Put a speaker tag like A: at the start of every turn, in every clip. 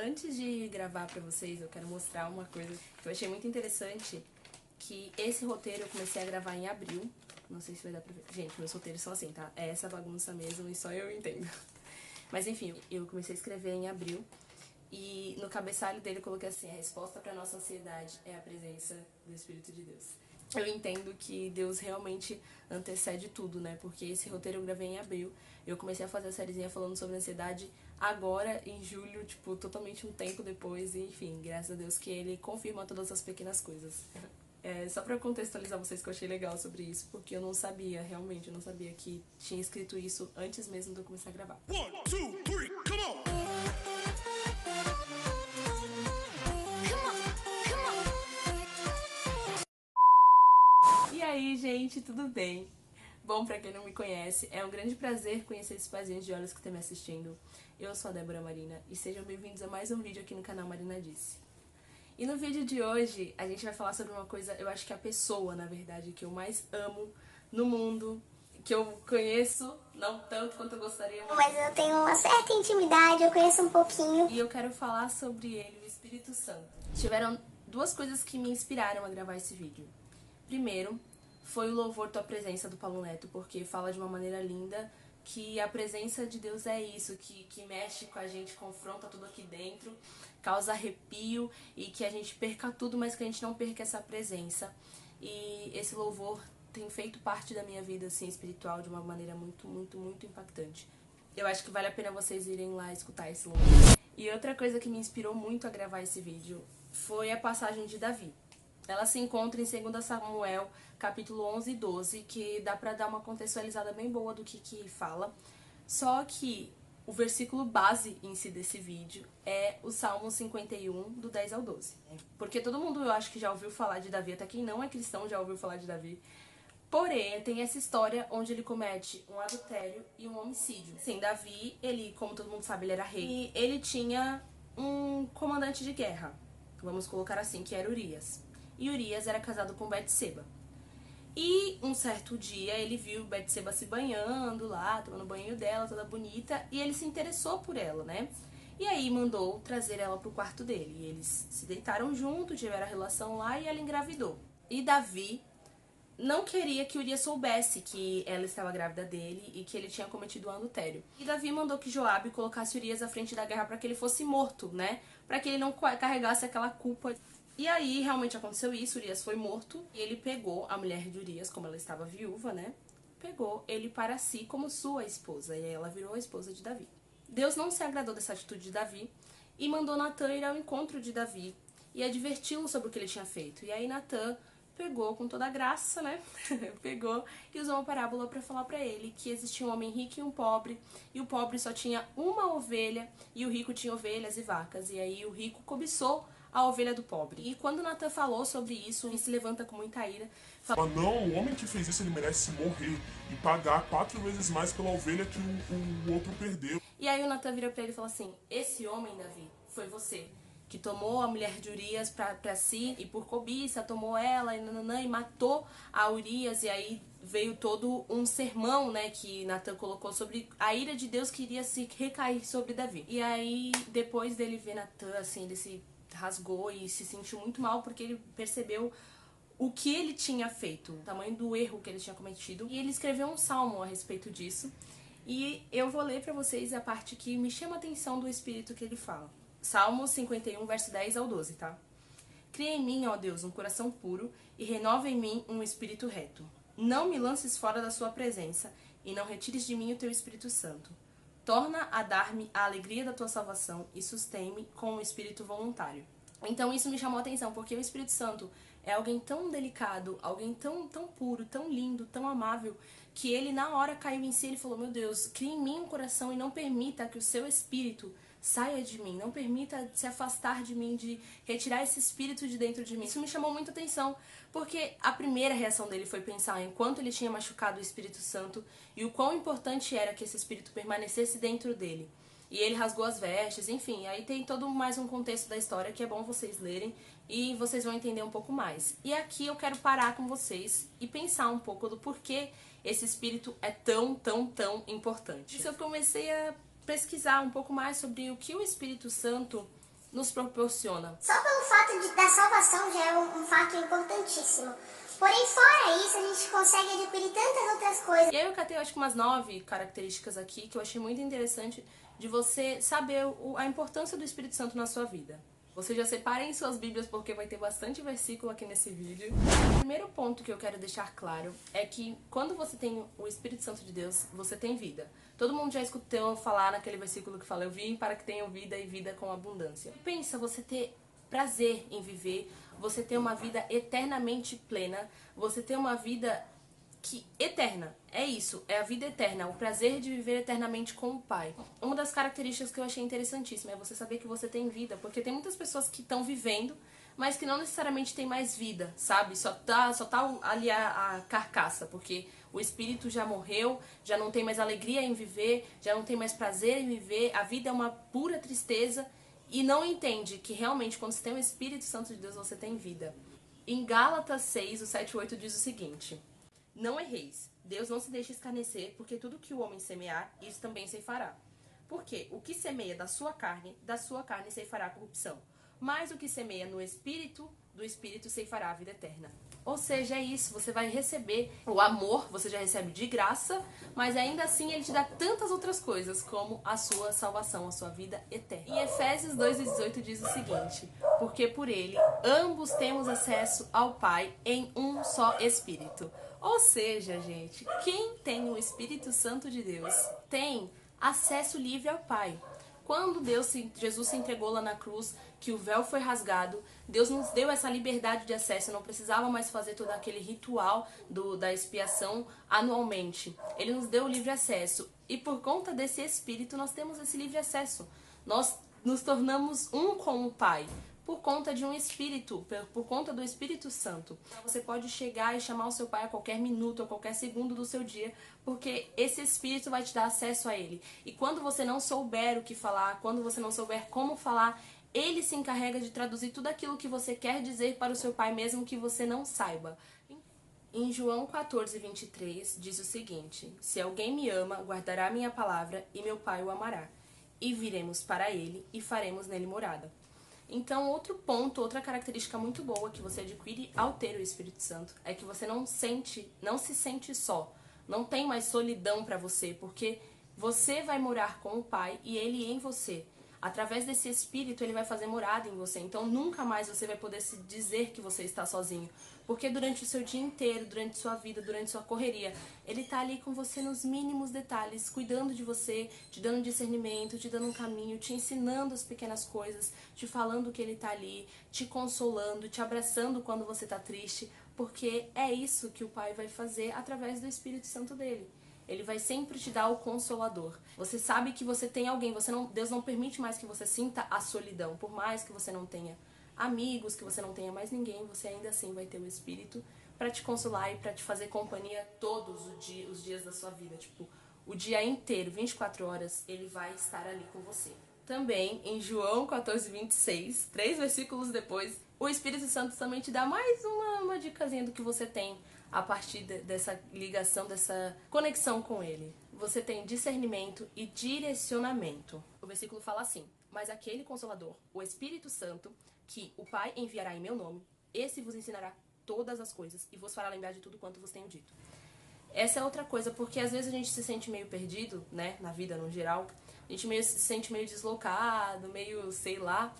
A: Antes de gravar pra vocês, eu quero mostrar uma coisa que eu achei muito interessante, que esse roteiro eu comecei a gravar em abril. Não sei se vai dar pra ver. Gente, meus roteiros são assim, tá? É essa bagunça mesmo e só eu entendo. Mas enfim, eu comecei a escrever em abril e no cabeçalho dele eu coloquei assim: a resposta pra nossa ansiedade é a presença do Espírito de Deus. Eu entendo que Deus realmente antecede tudo, né? Porque esse roteiro eu gravei em abril. Eu comecei a fazer a sériezinha falando sobre ansiedade agora, em julho, tipo, totalmente um tempo depois. E, enfim, graças a Deus que ele confirma todas as pequenas coisas. Só pra contextualizar vocês que eu achei legal sobre isso, porque eu não sabia, realmente, eu não sabia que tinha escrito isso antes mesmo de eu começar a gravar.
B: 1, 2, 3, come on!
A: E aí, gente, tudo bem? Bom, pra quem não me conhece, é um grande prazer conhecer esses pazinhos de olhos que estão me assistindo. Eu sou a Débora Marina e sejam bem-vindos a mais um vídeo aqui no canal Marina Disse. E no vídeo de hoje, a gente vai falar sobre uma coisa, eu acho que é a pessoa, na verdade, que eu mais amo no mundo, que eu conheço, não tanto quanto eu gostaria,
C: Mas eu tenho uma certa intimidade, eu conheço um pouquinho.
A: e eu quero falar sobre ele, o Espírito Santo. Tiveram duas coisas que me inspiraram a gravar esse vídeo. Primeiro, foi o louvor Tua Presença do Paulo Neto, porque fala de uma maneira linda que a presença de Deus é isso, que mexe com a gente, confronta tudo aqui dentro, causa arrepio e que a gente perca tudo, mas que a gente não perca essa presença. E esse louvor tem feito parte da minha vida assim, espiritual de uma maneira muito, muito, muito impactante. Eu acho que vale a pena vocês irem lá escutar esse louvor. E outra coisa que me inspirou muito a gravar esse vídeo foi a passagem de Davi. Ela se encontra em 2 Samuel, capítulo 11 e 12, que dá pra dar uma contextualizada bem boa do que fala. Só que o versículo base em si desse vídeo é o Salmo 51, do 10 ao 12. Porque todo mundo, eu acho que já ouviu falar de Davi, até quem não é cristão já ouviu falar de Davi. Porém, tem essa história onde ele comete um adultério e um homicídio. Sim, Davi, ele, como todo mundo sabe, ele era rei. E ele tinha um comandante de guerra, vamos colocar assim, que era Urias. E Urias era casado com Betseba. E um certo dia ele viu Betseba se banhando lá, tomando banho dela, toda bonita, e ele se interessou por ela, né? E aí mandou trazer ela pro quarto dele. E eles se deitaram junto, tiveram a relação lá e ela engravidou. E Davi não queria que Urias soubesse que ela estava grávida dele e que ele tinha cometido um adultério. E Davi mandou que Joabe colocasse Urias à frente da guerra para que ele fosse morto, né? Para que ele não carregasse aquela culpa. E aí realmente aconteceu isso, Urias foi morto e ele pegou a mulher de Urias, como ela estava viúva, né? Pegou ele para si como sua esposa e aí ela virou a esposa de Davi. Deus não se agradou dessa atitude de Davi e mandou Natã ir ao encontro de Davi e adverti-lo sobre o que ele tinha feito. E aí Natã pegou com toda a graça, né? Pegou e usou uma parábola para falar para ele que existia um homem rico e um pobre, e o pobre só tinha uma ovelha e o rico tinha ovelhas e vacas. E aí o rico cobiçou a ovelha do pobre. E quando Natã falou sobre isso, ele se levanta com muita ira.
B: Fala, não, o homem que fez isso, ele merece morrer e pagar 4 vezes mais pela ovelha que o outro perdeu.
A: E aí o Natã vira pra ele e fala assim: esse homem, Davi, foi você que tomou a mulher de Urias pra si e por cobiça tomou ela e matou a Urias. E aí veio todo um sermão, né, que Natã colocou sobre a ira de Deus que iria se recair sobre Davi. E aí depois dele ver Natã, assim, ele se rasgou e se sentiu muito mal porque ele percebeu o que ele tinha feito, o tamanho do erro que ele tinha cometido. E ele escreveu um salmo a respeito disso. E eu vou ler pra vocês a parte que me chama a atenção do espírito que ele fala. Salmo 51, verso 10 ao 12, tá? Cria em mim, ó Deus, um coração puro e renova em mim um espírito reto. Não me lances fora da sua presença e não retires de mim o teu Espírito Santo. Torna a dar-me a alegria da tua salvação e sustém-me com um espírito voluntário. Então isso me chamou a atenção, porque o Espírito Santo é alguém tão delicado, alguém tão puro, tão lindo, tão amável, que ele na hora caiu em si e falou: meu Deus, crie em mim um coração e não permita que o seu espírito saia de mim, não permita se afastar de mim, de retirar esse espírito de dentro de mim. Isso me chamou muita atenção, porque a primeira reação dele foi pensar em quanto ele tinha machucado o Espírito Santo e o quão importante era que esse espírito permanecesse dentro dele. E ele rasgou as vestes, enfim, aí tem todo mais um contexto da história que é bom vocês lerem e vocês vão entender um pouco mais. E aqui eu quero parar com vocês e pensar um pouco do porquê esse espírito é tão importante. Isso eu comecei a pesquisar um pouco mais sobre o que o Espírito Santo nos proporciona.
C: Só pelo fato da salvação já é um fato importantíssimo. Porém, fora isso, a gente consegue adquirir tantas outras coisas.
A: E aí eu catei, acho que umas 9 características aqui que eu achei muito interessante de você saber a importância do Espírito Santo na sua vida. Vocês já separem suas bíblias porque vai ter bastante versículo aqui nesse vídeo. O primeiro ponto que eu quero deixar claro é que quando você tem o Espírito Santo de Deus, você tem vida. Todo mundo já escutou falar naquele versículo que fala: eu vim para que tenham vida e vida com abundância. Pensa, você ter prazer em viver, você ter uma vida eternamente plena, você ter uma vida eterna, é isso, é a vida eterna, o prazer de viver eternamente com o Pai. Uma das características que eu achei interessantíssima é você saber que você tem vida, porque tem muitas pessoas que estão vivendo, mas que não necessariamente tem mais vida, sabe? Só tá ali a carcaça, porque o espírito já morreu, já não tem mais alegria em viver, já não tem mais prazer em viver, a vida é uma pura tristeza e não entende que realmente quando você tem o Espírito Santo de Deus, você tem vida. Em Gálatas 6, o 7 e 8 diz o seguinte: não erreis, Deus não se deixa escarnecer, porque tudo que o homem semear, isso também ceifará. Porque o que semeia da sua carne ceifará a corrupção. Mas o que semeia no Espírito, do Espírito ceifará a vida eterna. Ou seja, é isso, você vai receber o amor, você já recebe de graça, mas ainda assim ele te dá tantas outras coisas, como a sua salvação, a sua vida eterna. Em Efésios 2:18 diz o seguinte: porque por ele ambos temos acesso ao Pai em um só Espírito. Ou seja, gente, quem tem o Espírito Santo de Deus tem acesso livre ao Pai. Quando Jesus se entregou lá na cruz, que o véu foi rasgado, Deus nos deu essa liberdade de acesso, não precisava mais fazer todo aquele ritual da expiação anualmente. Ele nos deu o livre acesso e por conta desse Espírito nós temos esse livre acesso. Nós nos tornamos um com o Pai. Por conta de um Espírito, por conta do Espírito Santo. Você pode chegar e chamar o seu Pai a qualquer minuto, a qualquer segundo do seu dia, porque esse Espírito vai te dar acesso a Ele. E quando você não souber o que falar, quando você não souber como falar, Ele se encarrega de traduzir tudo aquilo que você quer dizer para o seu Pai, mesmo que você não saiba. Em João 14:23 diz o seguinte: se alguém me ama, guardará a minha palavra, e meu Pai o amará. E viremos para Ele e faremos nele morada. Então, outro ponto, outra característica muito boa que você adquire ao ter o Espírito Santo é que você não se sente só. Não tem mais solidão para você, porque você vai morar com o Pai e Ele em você. Através desse Espírito, Ele vai fazer morada em você. Então, nunca mais você vai poder se dizer que você está sozinho. Porque durante o seu dia inteiro, durante sua vida, durante sua correria, Ele está ali com você nos mínimos detalhes, cuidando de você, te dando discernimento, te dando um caminho, te ensinando as pequenas coisas, te falando que Ele está ali, te consolando, te abraçando quando você está triste. Porque é isso que o Pai vai fazer através do Espírito Santo dele. Ele vai sempre te dar o consolador. Você sabe que você tem alguém, Deus não permite mais que você sinta a solidão. Por mais que você não tenha amigos, que você não tenha mais ninguém, você ainda assim vai ter o Espírito para te consolar e para te fazer companhia todos os dias da sua vida. Tipo, o dia inteiro, 24 horas, ele vai estar ali com você. Também, em João 14:26, 3 versículos depois, o Espírito Santo também te dá mais uma dicasinha do que você tem a partir dessa ligação, dessa conexão com Ele. Você tem discernimento e direcionamento. O versículo fala assim: mas aquele Consolador, o Espírito Santo, que o Pai enviará em meu nome, esse vos ensinará todas as coisas e vos fará lembrar de tudo quanto vos tenho dito. Essa é outra coisa, porque às vezes a gente se sente meio perdido, né, na vida no geral. A gente se sente meio deslocado, meio sei lá.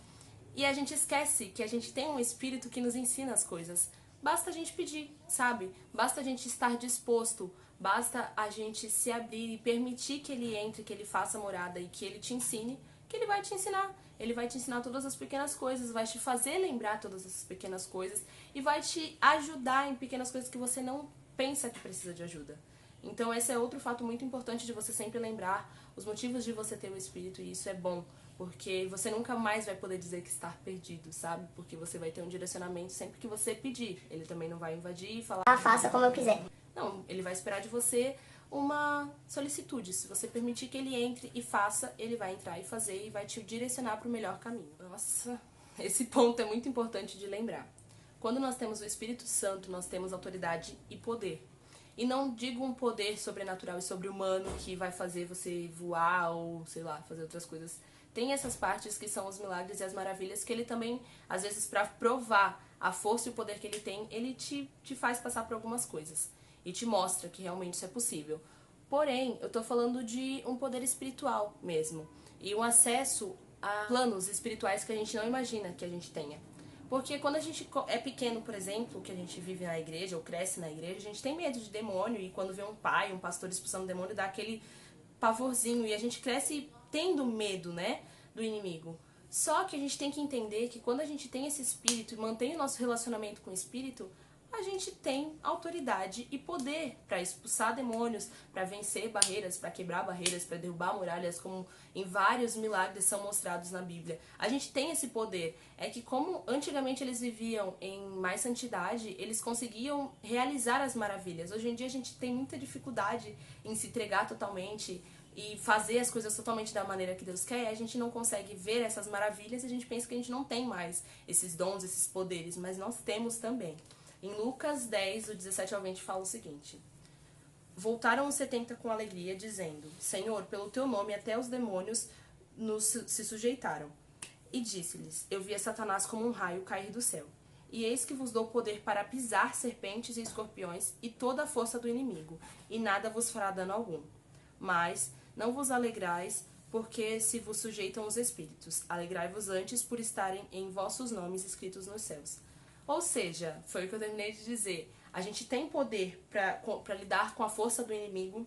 A: E a gente esquece que a gente tem um Espírito que nos ensina as coisas. Basta a gente pedir, sabe? Basta a gente estar disposto, basta a gente se abrir e permitir que Ele entre, que Ele faça morada e que Ele te ensine, que Ele vai te ensinar. Ele vai te ensinar todas as pequenas coisas, vai te fazer lembrar todas essas pequenas coisas e vai te ajudar em pequenas coisas que você não pensa que precisa de ajuda. Então esse é outro fato muito importante de você sempre lembrar os motivos de você ter o Espírito, e isso é bom. Porque você nunca mais vai poder dizer que está perdido, sabe? Porque você vai ter um direcionamento sempre que você pedir. Ele também não vai invadir e falar:
C: Faça como eu quiser.
A: não, ele vai esperar de você uma solicitude. Se você permitir que ele entre e faça, ele vai entrar e fazer e vai te direcionar para o melhor caminho. Nossa, esse ponto é muito importante de lembrar. Quando nós temos o Espírito Santo, nós temos autoridade e poder. E não digo um poder sobrenatural e sobre-humano que vai fazer você voar ou, sei lá, fazer outras coisas tem essas partes que são os milagres e as maravilhas que ele também, às vezes, para provar a força e o poder que ele tem, ele te faz passar por algumas coisas e te mostra que realmente isso é possível. Porém, eu tô falando de um poder espiritual mesmo e um acesso a planos espirituais que a gente não imagina que a gente tenha. Porque quando a gente é pequeno, por exemplo, que a gente vive na igreja ou cresce na igreja, a gente tem medo de demônio e quando vê um pai, um pastor expulsando demônio, dá aquele pavorzinho e a gente cresce tendo medo, né, do inimigo. Só que a gente tem que entender que quando a gente tem esse espírito e mantém o nosso relacionamento com o espírito, a gente tem autoridade e poder para expulsar demônios, para vencer barreiras, para quebrar barreiras, para derrubar muralhas, como em vários milagres são mostrados na Bíblia. A gente tem esse poder. É que como antigamente eles viviam em mais santidade, eles conseguiam realizar as maravilhas. Hoje em dia a gente tem muita dificuldade em se entregar totalmente e fazer as coisas totalmente da maneira que Deus quer, a gente não consegue ver essas maravilhas e a gente pensa que a gente não tem mais esses dons, esses poderes, mas nós temos também. Em Lucas 10, do 17 ao 20, fala o seguinte: Voltaram os 70 com alegria, dizendo: Senhor, pelo teu nome até os demônios se sujeitaram. E disse-lhes: Eu via Satanás como um raio cair do céu. E eis que vos dou poder para pisar serpentes e escorpiões e toda a força do inimigo, e nada vos fará dano algum. Mas não vos alegrais, porque se vos sujeitam os espíritos. Alegrai-vos antes por estarem em vossos nomes escritos nos céus. Ou seja, foi o que eu terminei de dizer. A gente tem poder para lidar com a força do inimigo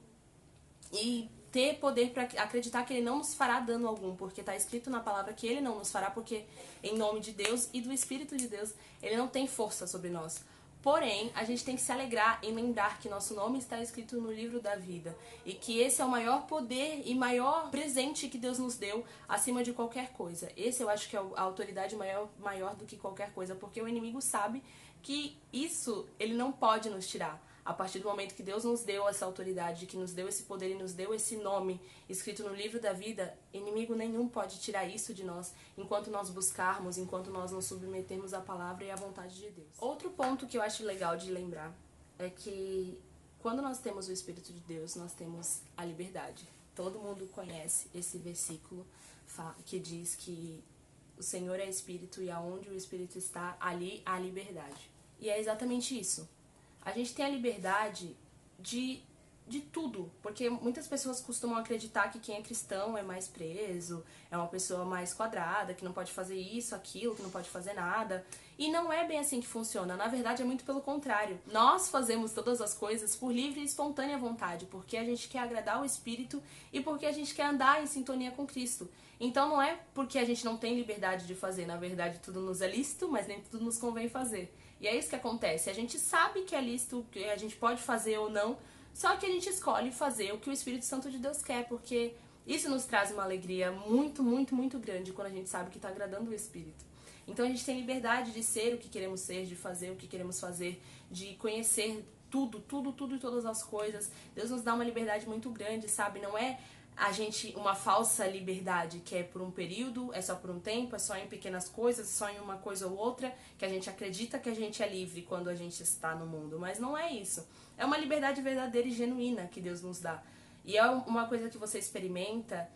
A: e ter poder para acreditar que ele não nos fará dano algum, porque está escrito na palavra que ele não nos fará, porque em nome de Deus e do Espírito de Deus, ele não tem força sobre nós. Porém, a gente tem que se alegrar em lembrar que nosso nome está escrito no livro da vida e que esse é o maior poder e maior presente que Deus nos deu acima de qualquer coisa. Esse eu acho que é a autoridade maior do que qualquer coisa, porque o inimigo sabe que isso ele não pode nos tirar. A partir do momento que Deus nos deu essa autoridade, que nos deu esse poder e nos deu esse nome escrito no livro da vida, inimigo nenhum pode tirar isso de nós enquanto nós buscarmos, enquanto nós nos submetermos à palavra e à vontade de Deus. Outro ponto que eu acho legal de lembrar é que quando nós temos o Espírito de Deus, nós temos a liberdade. Todo mundo conhece esse versículo que diz que o Senhor é Espírito e aonde o Espírito está, ali há liberdade. E é exatamente isso. A gente tem a liberdade de tudo, porque muitas pessoas costumam acreditar que quem é cristão é mais preso, é uma pessoa mais quadrada, que não pode fazer isso, aquilo, que não pode fazer nada. E não é bem assim que funciona, na verdade é muito pelo contrário. Nós fazemos todas as coisas por livre e espontânea vontade, porque a gente quer agradar o Espírito e porque a gente quer andar em sintonia com Cristo. Então não é porque a gente não tem liberdade de fazer, na verdade tudo nos é lícito, mas nem tudo nos convém fazer. E é isso que acontece, a gente sabe que é lícito, que a gente pode fazer ou não, só que a gente escolhe fazer o que o Espírito Santo de Deus quer, porque isso nos traz uma alegria muito, muito, muito grande quando a gente sabe que está agradando o Espírito. Então a gente tem liberdade de ser o que queremos ser, de fazer o que queremos fazer, de conhecer tudo e todas as coisas. Deus nos dá uma liberdade muito grande, sabe? Não é uma falsa liberdade, que é por um período, é só por um tempo, é só em pequenas coisas, só em uma coisa ou outra, que a gente acredita que a gente é livre quando a gente está no mundo, mas não é isso. É uma liberdade verdadeira e genuína que Deus nos dá. E é uma coisa que você experimenta,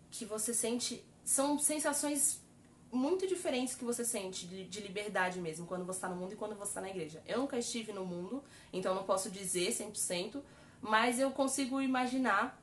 A: que você sente, são sensações muito diferentes que você sente de liberdade mesmo, quando você está no mundo e quando você está na igreja. Eu nunca estive no mundo, então não posso dizer 100%, mas eu consigo imaginar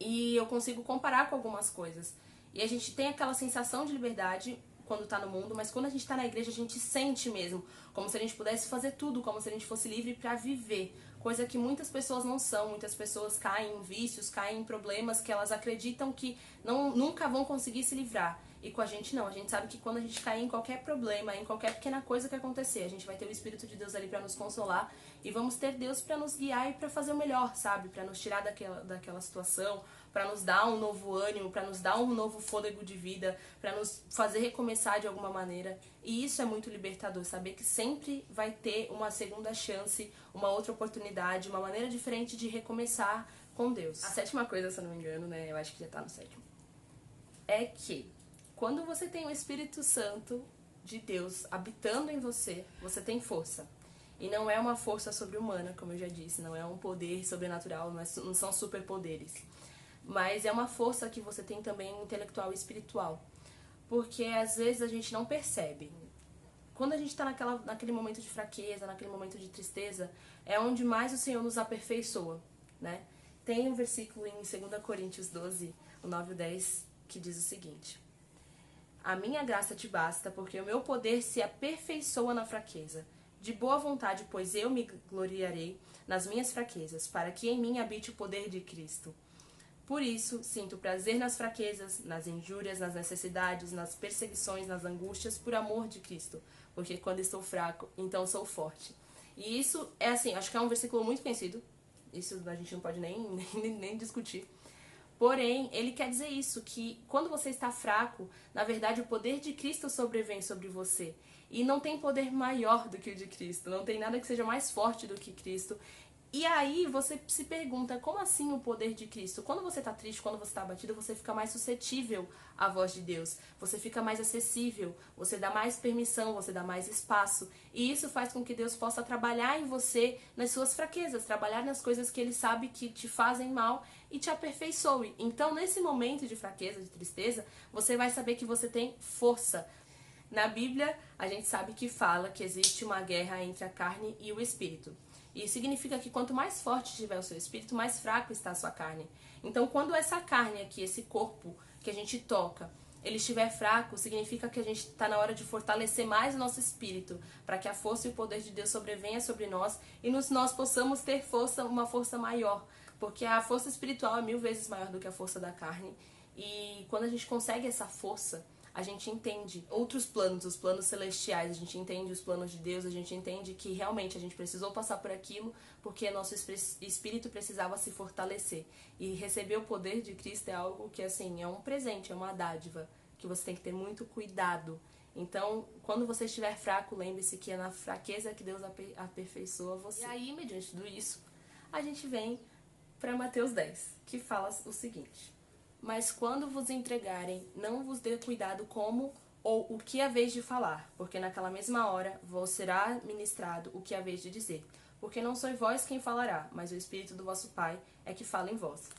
A: e eu consigo comparar com algumas coisas. E a gente tem aquela sensação de liberdade quando tá no mundo, mas quando a gente tá na igreja a gente sente mesmo, como se a gente pudesse fazer tudo, como se a gente fosse livre pra viver. Coisa que muitas pessoas não são, muitas pessoas caem em vícios, caem em problemas que elas acreditam que nunca vão conseguir se livrar. E com a gente não, a gente sabe que quando a gente cair em qualquer problema, em qualquer pequena coisa que acontecer, a gente vai ter o Espírito de Deus ali pra nos consolar e vamos ter Deus pra nos guiar e pra fazer o melhor, sabe? Pra nos tirar daquela situação, pra nos dar um novo ânimo, pra nos dar um novo fôlego de vida, pra nos fazer recomeçar de alguma maneira. E isso é muito libertador, saber que sempre vai ter uma segunda chance, uma outra oportunidade, uma maneira diferente de recomeçar com Deus. A sétima coisa, se eu não me engano, né, eu acho que já tá no sétimo, é que quando você tem o Espírito Santo de Deus habitando em você, você tem força. E não é uma força sobre-humana, como eu já disse, não é um poder sobrenatural, não são superpoderes. mas é uma força que você tem também intelectual e espiritual. Porque às vezes a gente não percebe. Quando a gente está naquele momento de fraqueza, naquele momento de tristeza, é onde mais o Senhor nos aperfeiçoa, né? Tem um versículo em 2 Coríntios 12, o 9 e o 10, que diz o seguinte: a minha graça te basta, porque o meu poder se aperfeiçoa na fraqueza. De boa vontade, pois eu me gloriarei nas minhas fraquezas, para que em mim habite o poder de Cristo. Por isso, sinto prazer nas fraquezas, nas injúrias, nas necessidades, nas perseguições, nas angústias, por amor de Cristo. Porque quando estou fraco, então sou forte. E isso é assim, acho que é um versículo muito conhecido. Isso a gente não pode nem discutir. Porém, ele quer dizer isso, que quando você está fraco, na verdade o poder de Cristo sobrevém sobre você. E não tem poder maior do que o de Cristo, não tem nada que seja mais forte do que Cristo. E aí você se pergunta, como assim o poder de Cristo? Quando você está triste, quando você está abatido, você fica mais suscetível à voz de Deus. Você fica mais acessível, você dá mais permissão, você dá mais espaço. E isso faz com que Deus possa trabalhar em você nas suas fraquezas, trabalhar nas coisas que Ele sabe que te fazem mal e te aperfeiçoe. Então, nesse momento de fraqueza, de tristeza, você vai saber que você tem força. Na Bíblia, a gente sabe que fala que existe uma guerra entre a carne e o espírito. E significa que quanto mais forte estiver o seu espírito, mais fraco está a sua carne. Então, quando essa carne aqui, esse corpo que a gente toca, ele estiver fraco, significa que a gente está na hora de fortalecer mais o nosso espírito, para que a força e o poder de Deus sobrevenha sobre nós e nós possamos ter força, uma força maior. Porque a força espiritual é 1000 vezes maior do que a força da carne. E quando a gente consegue essa força, a gente entende outros planos, os planos celestiais, a gente entende os planos de Deus, a gente entende que realmente a gente precisou passar por aquilo porque nosso espírito precisava se fortalecer. E receber o poder de Cristo é algo que, assim, é um presente, é uma dádiva, que você tem que ter muito cuidado. Então, quando você estiver fraco, lembre-se que é na fraqueza que Deus aperfeiçoa você. E aí, mediante tudo isso, a gente vem para Mateus 10, que fala o seguinte: mas quando vos entregarem, não vos dê cuidado como ou o que haveis de falar, porque naquela mesma hora vos será ministrado o que haveis de dizer. Porque não sois vós quem falará, mas o Espírito do vosso Pai é que fala em vós.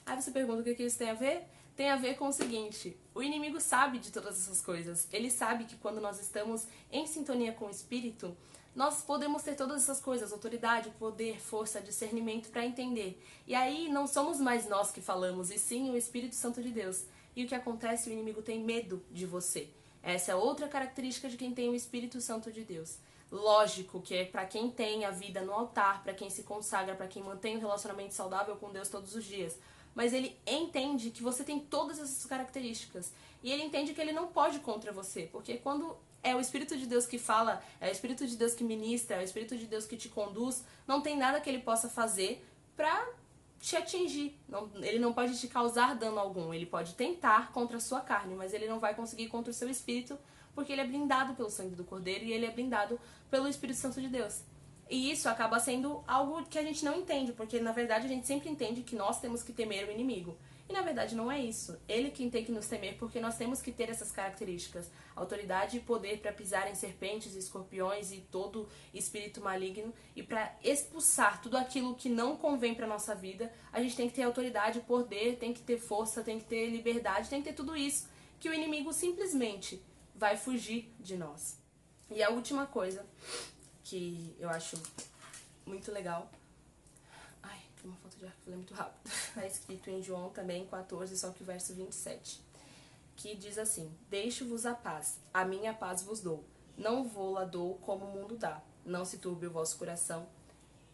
A: Aí você pergunta o que isso tem a ver? Tem a ver com o seguinte: o inimigo sabe de todas essas coisas. Ele sabe que quando nós estamos em sintonia com o Espírito, nós podemos ter todas essas coisas, autoridade, poder, força, discernimento para entender. E aí não somos mais nós que falamos, e sim o Espírito Santo de Deus. E o que acontece? O inimigo tem medo de você. Essa é outra característica de quem tem o Espírito Santo de Deus. Lógico que é para quem tem a vida no altar, para quem se consagra, para quem mantém um relacionamento saudável com Deus todos os dias. Mas ele entende que você tem todas essas características. E ele entende que ele não pode contra você, porque quando é o Espírito de Deus que fala, é o Espírito de Deus que ministra, é o Espírito de Deus que te conduz, não tem nada que ele possa fazer pra te atingir. Ele não pode te causar dano algum. Ele pode tentar contra a sua carne, mas ele não vai conseguir contra o seu espírito, porque ele é blindado pelo sangue do Cordeiro e ele é blindado pelo Espírito Santo de Deus. E isso acaba sendo algo que a gente não entende, porque na verdade a gente sempre entende que nós temos que temer o inimigo. E na verdade não é isso. Ele quem tem que nos temer, porque nós temos que ter essas características. Autoridade e poder para pisar em serpentes, escorpiões e todo espírito maligno. E para expulsar tudo aquilo que não convém para nossa vida, a gente tem que ter autoridade, poder, tem que ter força, tem que ter liberdade, tem que ter tudo isso, que o inimigo simplesmente vai fugir de nós. E a última coisa que eu acho muito legal... Ai, tem uma foto de ar que eu falei muito rápido. Está escrito em João também 14, só que o verso 27. Que diz assim: deixo-vos a paz, a minha paz vos dou. Não vou-la dou como o mundo dá. Não se turbe o vosso coração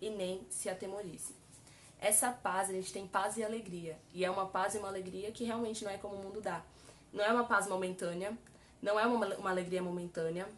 A: e nem se atemorize. Essa paz, a gente tem paz e alegria. E é uma paz e uma alegria que realmente não é como o mundo dá. Não é uma paz momentânea, não é uma alegria momentânea.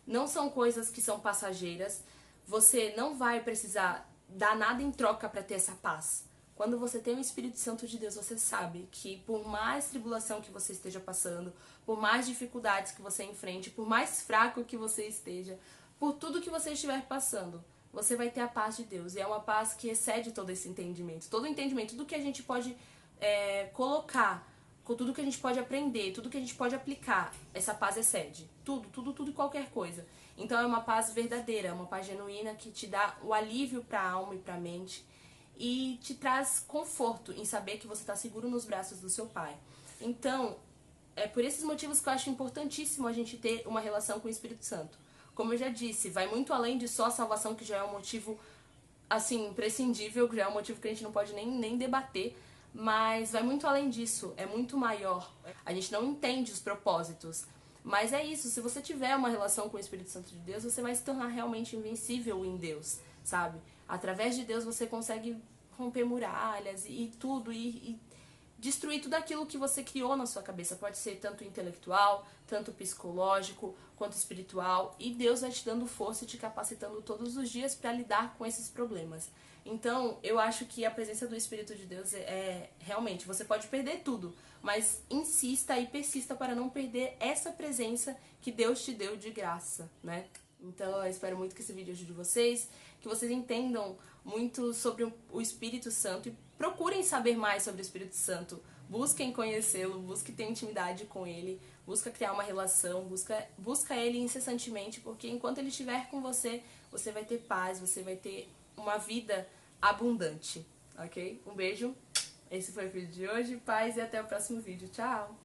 A: Não são coisas que são passageiras. Você não vai precisar dar nada em troca para ter essa paz. Quando você tem o Espírito Santo de Deus, você sabe que por mais tribulação que você esteja passando, por mais dificuldades que você enfrente, por mais fraco que você esteja, por tudo que você estiver passando, você vai ter a paz de Deus. E é uma paz que excede todo esse entendimento. Todo entendimento, tudo que a gente pode colocar, com tudo que a gente pode aprender, tudo que a gente pode aplicar, essa paz excede. Tudo e qualquer coisa. Então é uma paz verdadeira, é uma paz genuína que te dá o alívio para a alma e para a mente. e te traz conforto em saber que você está seguro nos braços do seu Pai. Então, é por esses motivos que eu acho importantíssimo a gente ter uma relação com o Espírito Santo. Como eu já disse, vai muito além de só a salvação, que já é um motivo, assim, imprescindível, que já é um motivo que a gente não pode nem debater, mas vai muito além disso, é muito maior. A gente não entende os propósitos, mas é isso, se você tiver uma relação com o Espírito Santo de Deus, você vai se tornar realmente invencível em Deus, sabe? Através de Deus você consegue romper muralhas e tudo, e destruir tudo aquilo que você criou na sua cabeça. Pode ser tanto intelectual, tanto psicológico, quanto espiritual. E Deus vai te dando força e te capacitando todos os dias para lidar com esses problemas. Então, eu acho que a presença do Espírito de Deus realmente, você pode perder tudo, mas insista e persista para não perder essa presença que Deus te deu de graça, né? Então, eu espero muito que esse vídeo ajude vocês, que vocês entendam muito sobre o Espírito Santo e procurem saber mais sobre o Espírito Santo. Busquem conhecê-lo, busquem ter intimidade com ele, busca criar uma relação, busca ele incessantemente, porque enquanto ele estiver com você, você vai ter paz, você vai ter uma vida abundante, ok? Um beijo, esse foi o vídeo de hoje, paz e até o próximo vídeo. Tchau!